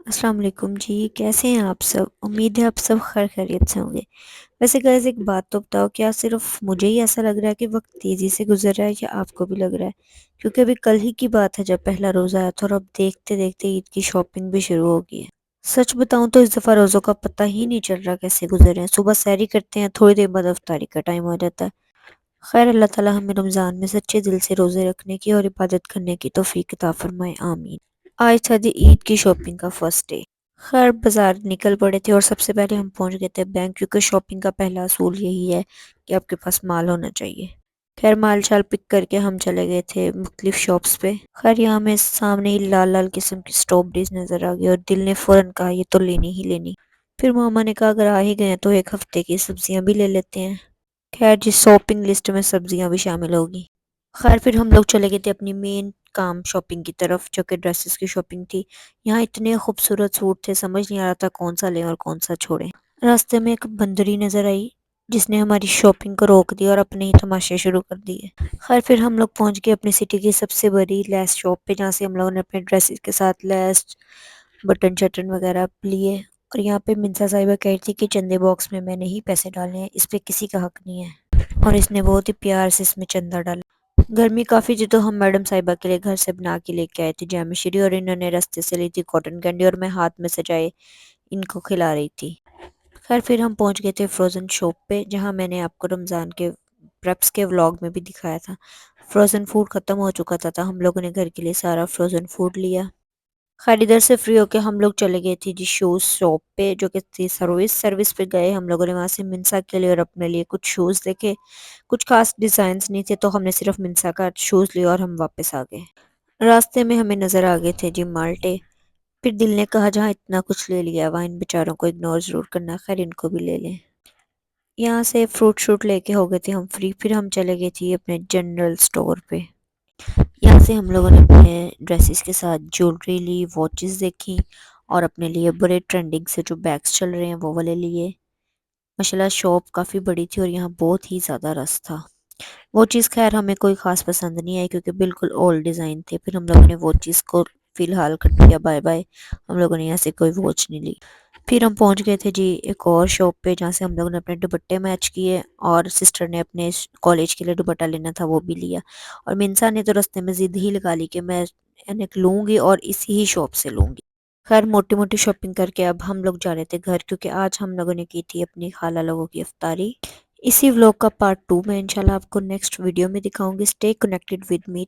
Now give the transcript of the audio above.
السلام علیکم جی، کیسے ہیں آپ سب؟ امید ہے آپ سب خیر خیریت سے ہوں گے۔ ویسے گائز ایک بات تو بتاؤ، کیا صرف مجھے ہی ایسا لگ رہا ہے کہ وقت تیزی سے گزر رہا ہے یا آپ کو بھی لگ رہا ہے؟ کیونکہ ابھی کل ہی کی بات ہے جب پہلا روزہ آیا تھا اور اب دیکھتے دیکھتے عید کی شاپنگ بھی شروع ہو گئی ہے۔ سچ بتاؤں تو اس دفعہ روزوں کا پتہ ہی نہیں چل رہا کیسے گزر رہے ہیں۔ صبح سحری کرتے ہیں، تھوڑی دیر بعد افطاری کا ٹائم ہو جاتا ہے۔ خیر اللہ تعالی ہمیں رمضان میں سچے دل سے روزے رکھنے کی اور عبادت کرنے کی توفیق عطا فرمائے، آمین۔ آج تھا جی عید کی شاپنگ کا فرسٹ ڈے۔ خیر بازار نکل پڑے تھے اور سب سے پہلے ہم پہنچ گئے تھے بینک، کیونکہ شاپنگ کا پہلا اصول یہی ہے کہ آپ کے پاس مال ہونا چاہیے۔ خیر مال شال پک کر کے ہم چلے گئے تھے مختلف شاپس پہ۔ خیر یہاں ہمیں سامنے ہی لال لال قسم کی اسٹرابریز نظر آ گئی اور دل نے فوراً کہا یہ تو لینی ہی لینی۔ پھر ماما نے کہا اگر آ ہی گئے ہیں تو ایک ہفتے کی سبزیاں بھی لے لیتے ہیں۔ خیر جس شاپنگ لسٹ میں سبزیاں بھی شامل ہوگی۔ خیر پھر ہم لوگ چلے گئے تھے اپنی مین کام شاپنگ کی طرف، جو کہ ڈریسز کی شاپنگ تھی۔ یہاں اتنے خوبصورت سوٹ تھے، سمجھ نہیں آ رہا تھا کون سا لیں اور کون سا چھوڑیں۔ راستے میں ایک بندری نظر آئی جس نے ہماری شاپنگ کو روک دیا اور اپنے ہی تماشے شروع کر دیے۔ خیر پھر ہم لوگ پہنچ گئے اپنی سٹی کی سب سے بڑی لیس شاپ پہ، جہاں سے ہم لوگوں نے اپنے ڈریسز کے ساتھ لیس بٹن چٹن وغیرہ لیے۔ اور یہاں پہ منسا صاحبہ کہہ رہی تھی کہ چندے باکس میں نے ہی پیسے ڈالے ہیں، اس پہ کسی کا حق نہیں ہے، اور اس نے بہت ہی پیار سے اس میں چندہ ڈالا۔ گرمی کافی تھی تو ہم میڈم صاحبہ کے لیے گھر سے بنا کے لے کے آئے تھے جام شری، اور انہوں نے رستے سے لی تھی کاٹن کینڈی اور میں ہاتھ میں سجائے ان کو کھلا رہی تھی۔ خیر پھر ہم پہنچ گئے تھے فروزن شاپ پہ، جہاں میں نے آپ کو رمضان کے پریپس کے ولاگ میں بھی دکھایا تھا۔ فروزن فوڈ ختم ہو چکا تھا تو ہم لوگوں نے گھر کے لیے سارا فروزن فوڈ لیا۔ خیر ادھر سے فری ہو کے ہم لوگ چلے گئے تھے جی شوز شاپ پہ، جو کہ تھی سروس پہ گئے ہم لوگوں نے وہاں سے منسا کے لیے اور اپنے لیے کچھ شوز دیکھے۔ کچھ خاص ڈیزائنز نہیں تھے تو ہم نے صرف منسا کا شوز لیا اور ہم واپس آ گئے۔ راستے میں ہمیں نظر آ گئے تھے جی مالٹے۔ پھر دل نے کہا جہاں اتنا کچھ لے لیا وہاں ان بیچاروں کو اگنور ضرور کرنا، خیر ان کو بھی لے لیں۔ یہاں سے فروٹ شروٹ لے کے ہو گئے تھے ہم فری۔ پھر ہم چلے گئے تھے اپنے جنرل سٹور پہ۔ یہاں سے ہم لوگوں نے اپنے ڈریسز کے ساتھ جولری لی، واچز دیکھی، اور اپنے لیے بڑے ٹرینڈنگ سے جو بیگز چل رہے ہیں وہ والے لیے۔ ماشاءاللہ شاپ کافی بڑی تھی اور یہاں بہت ہی زیادہ رش تھا۔ وہ چیز خیر ہمیں کوئی خاص پسند نہیں آئی کیونکہ بالکل اولڈ ڈیزائن تھے۔ پھر ہم لوگوں نے وہ چیز کو فی الحال کر دیا بائے بائے، ہم لوگوں نے یہاں سے کوئی واچ نہیں لی۔ پھر ہم پہنچ گئے تھے جی ایک اور شاپ پہ، جہاں سے ہم لوگوں نے اپنے دوپٹے میچ کیے، اور سسٹر نے اپنے کالج کے لیے دوپٹہ لینا تھا وہ بھی لیا، اور منسا نے تو رستے میں ضد ہی لگا لی کہ میں لوں گی اور اسی ہی شاپ سے لوں گی۔ خیر موٹی موٹی شاپنگ کر کے اب ہم لوگ جا رہے تھے گھر، کیونکہ آج ہم لوگوں نے کی تھی اپنی خالہ لوگوں کی افطاری۔ اسی ولاگ کا پارٹ 2 میں انشاءاللہ آپ کو نیکسٹ ویڈیو میں دکھاؤں گی۔ Stay connected with me.